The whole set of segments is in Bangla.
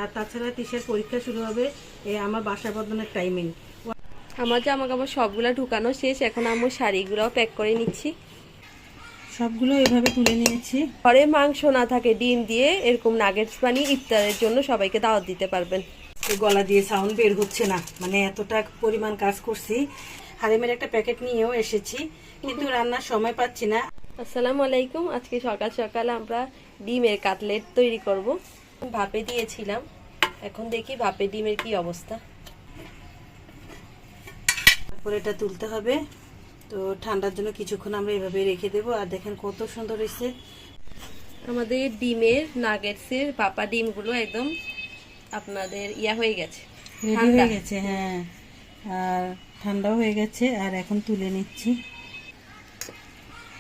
আর তাছাড়া তিশার পরীক্ষা শুরু হবে আমার বাসা বদলানোর টাইমিং। আমার জামা কাপড় সবগুলা ঢুকানো শেষ, এখন আমি শাড়িগুলোও প্যাক করে নিচ্ছি। সবগুলো এভাবে তুলে নিয়েছি। ঘরে মাংস না থাকে ডিম দিয়ে এরকম নাগেটস বানিয়ে ইফতারের জন্য সবাইকে দাওয়াত দিতে পারবেন। গলা দিয়ে সাউন্ড বের হচ্ছে না, মানে এতটা পরিমাণ কাজ করছি। হালিমের একটা প্যাকেট নিয়েও এসেছি, কিন্তু রান্নার সময় পাচ্ছি না। আসসালামু আলাইকুম। আজকে সকাল সকাল আমরা ডিমের কাটলেট তৈরি করব। ভাপে দিয়েছিলাম, এখন দেখি ভাপে ডিমের কি অবস্থা। তারপরে এটা তুলতে হবে, তো ঠান্ডার জন্য কিছুক্ষণ আমরা এভাবে রেখে দেবো। আর দেখেন কত সুন্দর হয়েছে আমাদের ডিমের নাগেটসের ভাপা ডিমগুলো একদম আপনাদের হয়ে গেছে, রেডি হয়ে গেছে। হ্যাঁ, আর ঠান্ডাও হয়ে গেছে। আর এখন তুলে নিচ্ছি,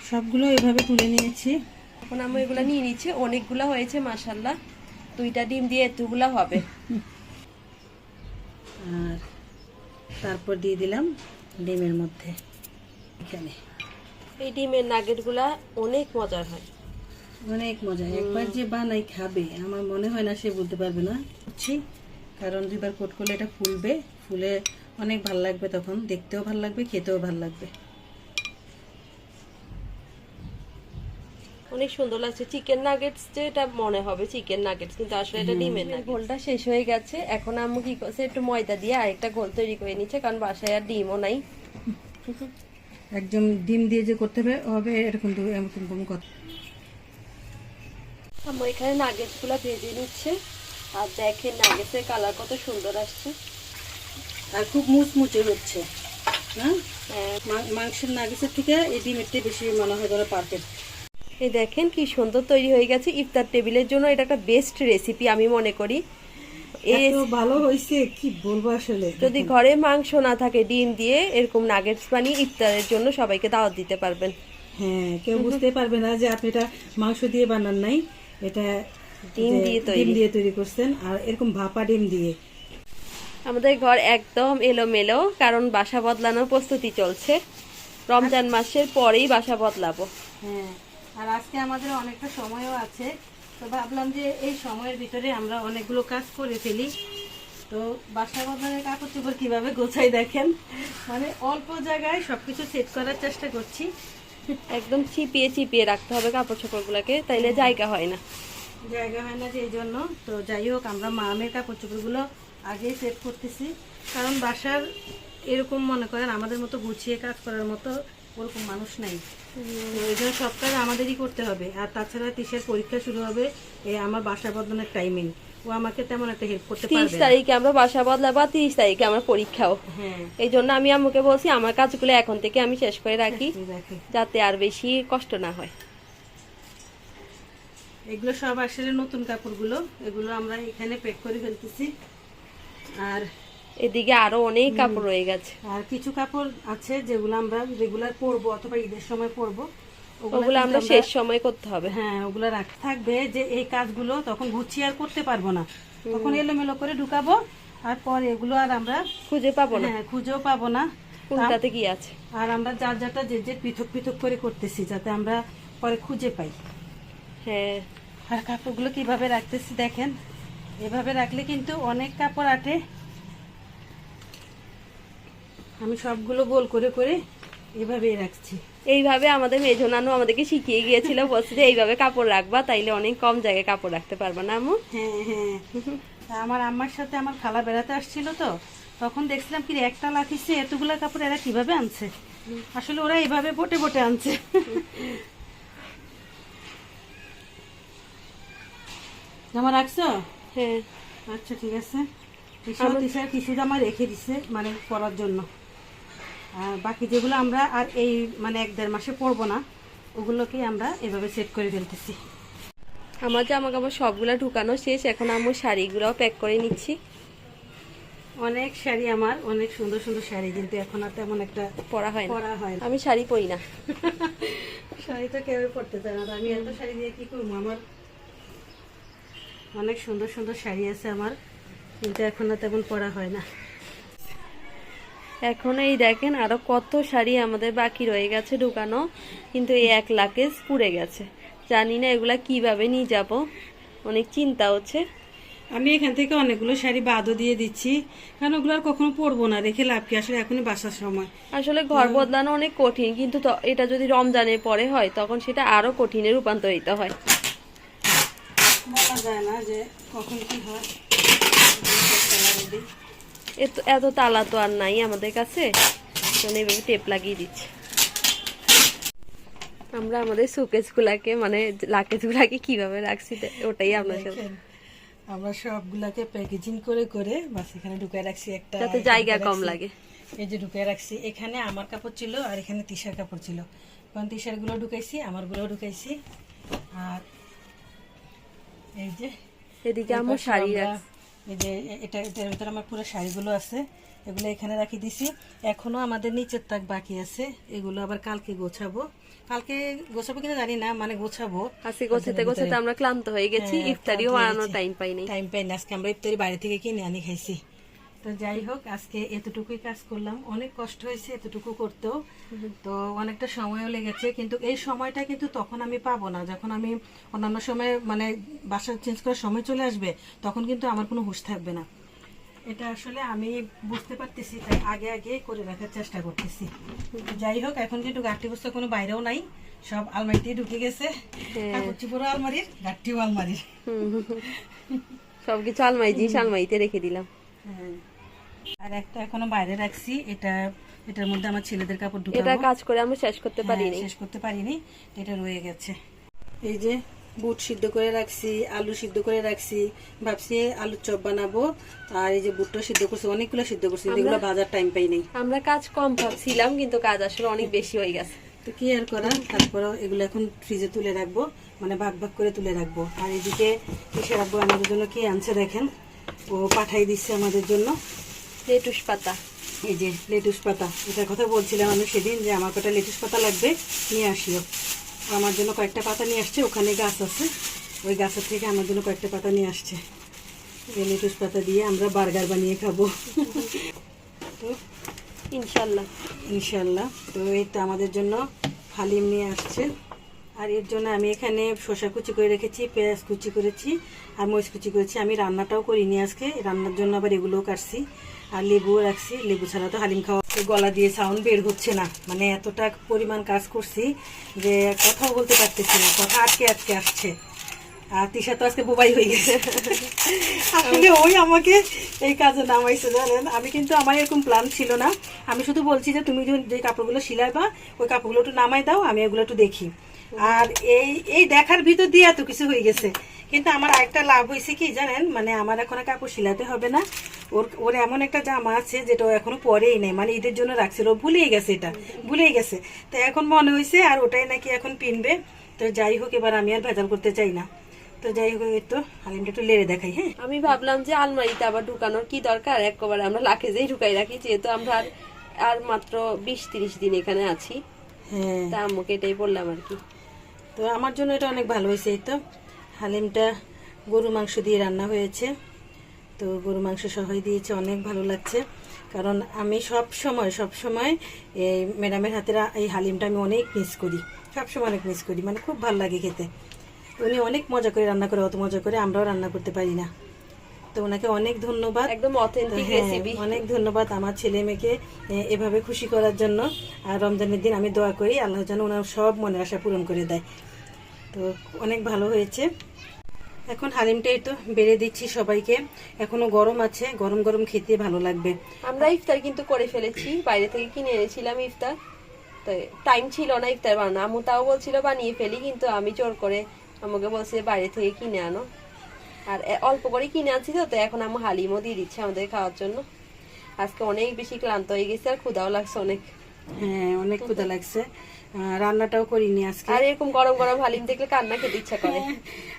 সবগুলো এভাবে তুলে নিয়েছি। এখন আমি এগুলা নিয়ে নিচ্ছি, অনেকগুলা হয়েছে মাশাআল্লাহ। 2টা ডিম দিয়ে এতগুলা হবে। আর তারপর দিয়ে দিলাম ডিমের মধ্যে। এখানে এই ডিমের নাগেটগুলা অনেক মজার হয়, অনেক মজা। একবার যে বানাই খাবে, আমার মনে হয় না সে বলতে পারবে না। কারণ 2বার কোট করলে এটা ফুলবে, ফুলে অনেক ভাল লাগবে, তখন দেখতেও ভাল লাগবে, খেতেও ভাল লাগবে। অনেক সুন্দর লাগছে। চিকেন নাগেটস যেটা মনে হবে চিকেন নাগেটস, কিন্তু আসলে এটা ডিমের নাগেটস। গোলটা শেষ হয়ে গেছে, এখন আম্মু কি করছে, একটু ময়দা দিয়ে আরেকটা গোল তৈরি করে নিচ্ছে, কারণ বাসায় আর ডিমও নাই। একদম ডিম দিয়ে যে করতে হবে এরকম কথা। আম্মু এখানে নাগেটস গুলা ভেজে নিচ্ছে, আর দেখেন নাগেটসের কালার কত সুন্দর আসছে, আর খুব মুচমুচে হচ্ছে না। মাংসের নাগেটসের থেকে এই ডিমেরটা বেশি মনে হয় ধরো পারফেক্ট। এই দেখেন কি সুন্দর তৈরি হয়ে গেছে। ইফতার টেবিলের জন্য এটা একটা বেস্ট রেসিপি আমি মনে করি। এত ভালো হয়েছে কি বলবো আসলে। যদি ঘরে মাংস না থাকে ডিম দিয়ে এরকম নাগেটস বানিয়ে ইফতারের জন্য সবাইকে দাওয়াত দিতে পারবেন। হ্যাঁ, কেউ বুঝতে পারবে না যে আপনি এটা মাংস দিয়ে বানান নাই, এটা ডিম দিয়ে তৈরি করছেন। আর এরকম ভাপা ডিম দিয়ে। আমাদের ঘর একদম এলোমেলো, কারণ বাসা বদলানোর প্রস্তুতি চলছে। রমজান মাসের পরেই বাসা বদলাবো। হ্যাঁ, আর আজকে আমাদের অনেকটা সময়ও আছে, তো ভাবলাম যে এই সময়ের ভিতরে আমরা অনেকগুলো কাজ করে ফেলি। তো বাসা বদলানোর কাপড় চোপড় কিভাবে গোছাই দেখেন, মানে অল্প জায়গায় সবকিছু সেট করার চেষ্টা করছি। একদম চিপিয়ে চিপিয়ে রাখতে হবে কাপড় চোপড় গুলাকে, তাইলে জায়গা হয় না যে এই জন্য। তো যাই হোক, আমরা মামের কাপড় চোপড়গুলো আগেই সেট করতেছি, কারণ বাসার এরকম মনে করেন আমাদের মতো গুছিয়ে কাজ করার মতো ওরকম মানুষ নাই। তো এই জন্য সব কাজ আমাদেরই করতে হবে। আর তাছাড়া তিশার পরীক্ষা শুরু হবে আমার বাসা বদলানোর টাইমিং, ও আমাকে তেমন একটা হেল্প করতে পারবে না। 30 তারিখে আমরা বাসা বদলাবো, 30 তারিখে আমার পরীক্ষাও। হ্যাঁ, এই জন্য আমি আম্মুকে বলছি আমার কাজগুলো এখন থেকে আমি শেষ করে রাখি, যাতে আর বেশি কষ্ট না হয়। এগুলো সব আসলে নতুন কাপড়গুলো, এগুলো আমরা এখানে প্যাক করে ফেলতেছি। আর এদিকে আরো অনেক কাপড় রয়ে গেছে, আর কিছু কাপড় আছে যেগুলো আমরা রেগুলার পরবো অথবা ঈদের সময় পরবো, ওগুলো আমরা শেষ সময় করতে হবে। হ্যাঁ, ওগুলো রাখতে থাকবে, যে এই কাজগুলো তখন গুছিয়ে আর করতে পারবো না, তখন এলোমেলো করে ঢুকাবো, আর পরে এগুলো আর আমরা খুঁজে পাবো না। হ্যাঁ, খুঁজেও পাবো না কোনটাতে কি আছে। আর আমরা যার যারটা যে পৃথক পৃথক করে করতেছি, যাতে আমরা পরে খুঁজে পাই। হ্যাঁ, আর কাপড়গুলো কিভাবে রাখতেছি দেখেন, এভাবে রাখলে কিন্তু অনেক কাপড় আটে। আমি সবগুলো গোল করে করে এভাবেই রাখছি। এইভাবে আমাদের মেজো নানু আমাদেরকে শিখিয়ে গিয়েছিল, বলছে যে এইভাবে কাপড় রাখবা, তাইলে অনেক কম জায়গায় কাপড় রাখতে পারবা না আম্মু। হ্যাঁ হ্যাঁ, আমার আম্মার সাথে আমার খালা বেড়াতে আসছিল, তো তখন দেখছিলাম কি একটা লাঠিছে এতগুলা কাপড় এরা কিভাবে আনছে। আসলে ওরা এইভাবে বটে বটে আনছে। জামা রাখছো? হ্যাঁ, আচ্ছা ঠিক আছে। কিছু জামা রেখে দিছে মানে পরার জন্য, আর বাকি যেগুলো আমরা আর এই মানে 1-1.5 মাসে পরবো না, ওগুলোকেই আমরা এভাবে সেট করে ফেলতেছি। আমার জামা কাপড় সবগুলা ঢুকানো শেষ, এখন আমি শাড়িগুলোও প্যাক করে নিচ্ছি। অনেক শাড়ি আমার, অনেক সুন্দর সুন্দর শাড়ি, কিন্তু এখন আর তেমন একটা পরা হয় না। আমি শাড়ি পরি না। শাড়ি তো কেউ পরতে চায় না, আমি এত শাড়ি দিয়ে কি করবো। আমার অনেক সুন্দর সুন্দর শাড়ি আছে আমার, কিন্তু এখন আর তেমন পরা হয় না। এখন এই দেখেন আরো কত শাড়ি আমাদের বাকি রয়ে গেছে ঢুকানো, কিন্তু এই 1 লাকেজ পুড়ে গেছে। জানি না এগুলা কিভাবে নিয়ে যাব, অনেক চিন্তা হচ্ছে। আমি এখান থেকে অনেকগুলো শাড়ি বাদও দিয়ে দিচ্ছি, কারণ ওগুলো আর কখনো পরবো না, রেখে লাভ কি, আসলে এখনই বাসার সময়। আসলে ঘর বদলানো অনেক কঠিন, কিন্তু এটা যদি রমজানের পরে হয় তখন সেটা আরো কঠিনে রূপান্তরিত হয়। বলা যায় না যে কখন কি হয়। এত তালা তো আর নাই আমাদের কাছে, মানে এইভাবে টেপ লাগিয়ে দিচ্ছি। আমরা আমাদের সুকেস গুলাকে মানে লাকেজ গুলাকে কিভাবে রাখছি ওটাই আপনার সাথে, আমরা সবগুলাকে প্যাকেজিং করে করে বাস এখানে ঢুকায় রাখছি, একটা যাতে জায়গা কম লাগে। এই যে ঢুকায় রাখছি, এখানে আমার কাপড় ছিল আর এখানে তিশার কাপড় ছিল, কারণ তিশার গুলো ঢুকাইছি, আমার গুলো ঢুকাইছি। আর এই যে এদিকে আমার শাড়ি রাখছি, এই যে এটার ভিতরে আমার পুরো শাড়িগুলো আছে, এগুলো এখানে রাখি দিছি। এখনো আমাদের নিচের তাক বাকি আছে, এগুলো আবার কালকে গোছাবো। কালকে গোছাবো কিনা জানি না, মানে গোছাবো। আজকে গোছাতে গোছাতে আমরা ক্লান্ত হয়ে গেছি, ইফতারিও বানানোর টাইম পাইনি। আজকে আমরা ইফতারি বাইরে থেকে কিনে আনি খাইছি। তো যাই হোক, আজকে এতটুকুই কাজ করলাম, অনেক কষ্ট হয়েছে এতটুকু করতেও, তো অনেকটা সময়ও লেগেছে। কিন্তু এই সময়টা কিন্তু তখন আমি পাবো না, যখন আমি অন্যান্য সময় মানে বাসা চেঞ্জ করার সময় চলে আসবে, তখন কিন্তু আমার কোনো হুঁশ থাকবে না। এটা আসলে আমি বুঝতে পারতেছি, তাই আগে আগে করে রাখার চেষ্টা করতেছি। যাই হোক, এখন কিন্তু গাঠি বস্তা কোনো বাইরেও নাই, সব আলমারিতেই ঢুকে গেছে। কাপড় চোপড় আলমারির, গাঠিও আলমারির, সবকিছু আলমারি জিনিস আলমারিতে রেখে দিলাম। হ্যাঁ, আর একটা এখনো বাইরে রাখছি, এটার মধ্যে আমার ছেলেদের কাপড় ঢুকাবো। এটা কাজ করে আমরা শেষ করতে পারিনি, শেষ করতে পারিনি, এটা রয়ে গেছে। এই যে বুট সিদ্ধ করে রাখছি, আলু সিদ্ধ করে রাখছি, ভাবছি আলুর চপ বানাবো। আর এই যে বুটটা সিদ্ধ করছি, অনেকগুলো সিদ্ধ করছি, এগুলো বাজার টাইম পাই নাই। আমরা কাজ কম ভাবছিলাম, কিন্তু কাজ আসলে অনেক বেশি হয়ে গেছে। তো কি আর করা, তারপরে এগুলো এখন ফ্রিজে তুলে রাখবো, মানে ভাগ ভাগ করে তুলে রাখবো। আর এদিকে কিসে রাখবো, আমাদের জন্য কি আনছে দেখেন, ও পাঠাই দিচ্ছে আমাদের জন্য লেটুস পাতা। এই যে লেটুস পাতা, এটার কথা বলছিলাম আমি সেদিন, যে আমার কটা লেটুস পাতা লাগবে, নিয়ে আসিও। আমার জন্য কয়েকটা পাতা নিয়ে আসছে, ওখানে গাছ আছে, ওই গাছের থেকে আমার জন্য কয়েকটা পাতা নিয়ে আসছে। এই লেটুস পাতা দিয়ে আমরা বার্গার বানিয়ে খাবো। তো ইনশাল্লাহ ইনশাল্লাহ। তো এই তো আমাদের জন্য হালিম নিয়ে আসছে, আর এর জন্য আমি এখানে শসা কুচি করে রেখেছি, পেঁয়াজ কুচি করেছি, আর মরিচ কুচি করেছি। আমি রান্নাটাও করিনি আজকে, রান্নার জন্য আবার এগুলোও কাটছি, আর লেবুও রাখছি। লেবু ছাড়া তো হালিম খাওয়া, গলা দিয়ে সাউন্ড বের হচ্ছে না, মানে এতটা পরিমাণ কাজ করছি যে কথাও বলতে পারতেছি না, কথা আটকে আটকে আসছে। আর তিশা তো আজকে বোবাই হয়ে গেছে, আসলে ওই আমাকে এই কাজে নামাইছে জানেন। আমি কিন্তু আমার এরকম প্ল্যান ছিল না, আমি শুধু বলছি যে তুমি যে কাপড়গুলো সিলাইবা, ওই কাপড়গুলো একটু নামাই দাও, আমি এগুলো একটু দেখি। আর এই দেখার ভিতর দিয়ে এত কিছু হয়ে গেছে। কিন্তু আমার আরেকটা লাভ হয়েছে কি জানেন, মানে আমার এখন আর কাপড় সিলাতে হবে না। ওর এমন একটা জামা আছে যেটা ও এখনো পরেই নেই, মানে ঈদের জন্য রাখছিল, ও ভুলেই গেছে, এটা ভুলেই গেছে। তো এখন মনে হয়েছে আর ওটাই নাকি এখন পিনবে। তো যাই হোক, এবার আমি আর ভেজাল করতে চাই না। তো যাই হোক, এই তো হালিমটা একটু লেড়ে দেখাই। হ্যাঁ, আমি ভাবলাম যে আলমারিতে আবার ঢুকানোর কি দরকার, একবারে আমরা লাকেজেই ঢুকাই রাখি, যেহেতু আমরা আর মাত্র 20-30 দিন এখানে আছি। হ্যাঁ, তা আম্মুকে এটাই বললাম আর কি। তো আমার জন্য এটা অনেক ভালো হয়েছে। এই তো হালিমটা গরু মাংস দিয়ে রান্না হয়েছে, তো গরু মাংস সবাই দিয়েছে, অনেক ভালো লাগছে। কারণ আমি সব সময় এই ম্যাডামের হাতের এই হালিমটা আমি অনেক মিস করি, সবসময় অনেক মিস করি, মানে খুব ভালো লাগে খেতে। উনি অনেক মজা করে রান্না করে, অত মজা করে আমরাও রান্না করতে পারি না। তো ওনাকে অনেক ধন্যবাদ, একদম অথেন্টিক রেসিপি। অনেক ধন্যবাদ আমার ছেলে মেয়েকে এভাবে খুশি করার জন্য। আর রমজানের দিন আমি দোয়া করি আল্লাহ যেন ওনার সব মনের আশা পূরণ করে দেয়। তো অনেক ভালো হয়েছে। এখন হালিমটাই তো বেড়ে দিচ্ছি সবাইকে, এখনো গরম আছে, গরম গরম খেতে ভালো লাগবে। আমরা ইফতার কিন্তু করে ফেলেছি, বাইরে থেকে কিনে এনেছিলাম ইফতার, তো টাইম ছিল না ইফতার বানানো। আম্মু তাও বলছিল বানিয়ে ফেলি, কিন্তু আমি জোর করে আমাকে বলছে বাইরে থেকে কিনে আনো, আর অল্প করে কিনে আনছি। তো এখন আম্মু হালিমও দিয়ে দিচ্ছে আমাদের খাওয়ার জন্য। আজকে অনেক বেশি ক্লান্ত হয়ে গেছে, আর ক্ষুধাও লাগছে অনেক। হ্যাঁ, অনেক ক্ষুধা লাগছে, রান্নাটাও করিনি আজকে। আর এরকম গরম গরম হালিম দেখলে কান্না খেতে ইচ্ছা করে।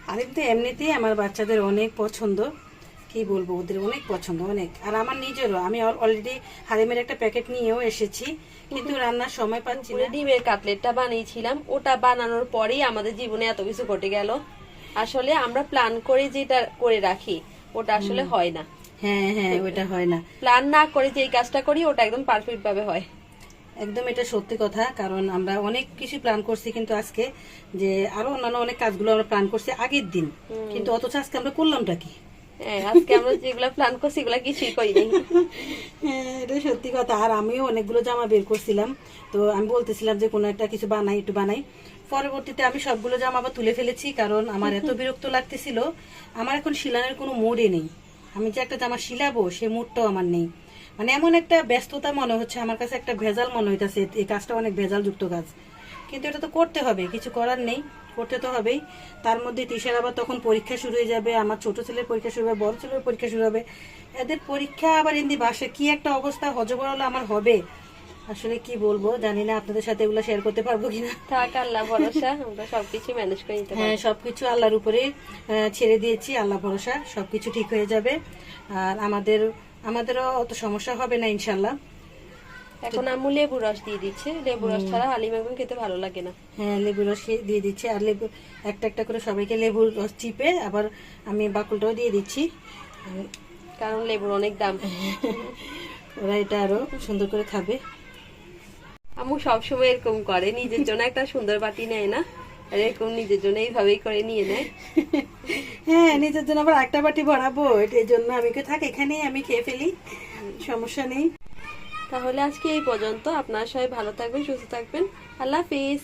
হালিম তো এমনিতেই আমার বাচ্চাদের অনেক পছন্দ, কি বলবো, ওদের অনেক পছন্দ, অনেক। আর আমার নিজেরও, আমি অলরেডি হালিমের একটা প্যাকেট নিয়েও এসেছি, কিন্তু রান্নার সময় পাচ্ছি না। ডিমের কাটলেটটা বানিয়েছিলাম, ওটা বানানোর পরেই আমাদের জীবনে এত কিছু ঘটে গেল। আসলে আমরা প্ল্যান করে যেটা করে রাখি ওটা আসলে হয় না। হ্যাঁ হ্যাঁ, ওটা হয় না। প্ল্যান না করে যে কাজটা করি ওটা একদম পারফেক্ট ভাবে হয়। একদম এটা সত্যি কথা, কারণ আমরা অনেক কিছু প্ল্যান করছি, কিন্তু আজকে যে আরো অন্যান্য অনেক কাজগুলো আমরা প্ল্যান করছি আগের দিন, কিন্তু অথচ আজকে আমরা করলামটা কি, হ্যাঁ, আজকে আমরা যেগুলা প্ল্যান করছি এগুলা কিছুই করিনি। হ্যাঁ, এটা সত্যি কথা। আর আমিও অনেকগুলো জামা বের করছিলাম, তো আমি বলতেছিলাম যে কোনো একটা কিছু বানাই, একটু বানাই। পরবর্তীতে আমি সবগুলো জামা আবার তুলে ফেলেছি, কারণ আমার এত বিরক্ত লাগতেছিল। আমার এখন শিলানের কোনো মুডই নেই। আমি যে একটা জামা শিলাবো সে মুডটাও আমার নেই। মানে এমন একটা ব্যস্ততা মনে হচ্ছে আমার কাছে, একটা ভেজাল মনে হইতেছে। এই কাজটা অনেক ভেজাল যুক্ত কাজ, কিন্তু এটা তো করতে হবে, কিছু করার নেই, করতে তো হবেই। তার মধ্যে তিশার আবার তখন পরীক্ষা শুরু হয়ে যাবে, আমার ছোট ছেলের পরীক্ষা শুরু হবে, বড় ছেলের পরীক্ষা শুরু হবে। এদের পরীক্ষা আবার এমনি বাসে কি একটা অবস্থা হজবরল আমার হবে, আসলে কি বলবো জানি না। আপনাদের সাথে এগুলো শেয়ার করতে পারবো কিনা। থাক, আল্লাহ ভরসা, আমরা সবকিছু ম্যানেজ করে নিতে হ্যাঁ, পারবো। সবকিছু আল্লাহর উপরে ছেড়ে দিয়েছি, আল্লাহ ভরসা, সবকিছু ঠিক হয়ে যাবে। আর আমাদেরও অত সমস্যা হবে না ইনশাল্লাহ। এখন আম্মু লেবু রস দিয়ে দিচ্ছে, লেবু রস ছাড়া হালিম এখন খেতে ভালো লাগে না। হ্যাঁ, লেবু রস দিয়ে দিচ্ছে, আর লেবু একটা একটা করে সবাইকে লেবুর রস চিপে আবার আমি বাকুলটাও দিয়ে দিচ্ছি। কারণ লেবুর অনেক দাম। ওরা এটা আরো সুন্দর করে খাবে। আম্মু সবসময় এরকম করে, নিজের জন্য একটা সুন্দর বাটি নেয় না, আর এরকম নিজের জন্য এইভাবেই করে নিয়ে নেয়। হ্যাঁ, নিজের জন্য আবার একটা বাটি ভরাবো, এটার জন্য আমি থাক এখানেই আমি খেয়ে ফেলি, সমস্যা নেই। তাহলে আজকে এই পর্যন্ত। আপনারা সবাই ভালো থাকবেন, সুস্থ থাকবেন। আল্লাহ হাফিজ।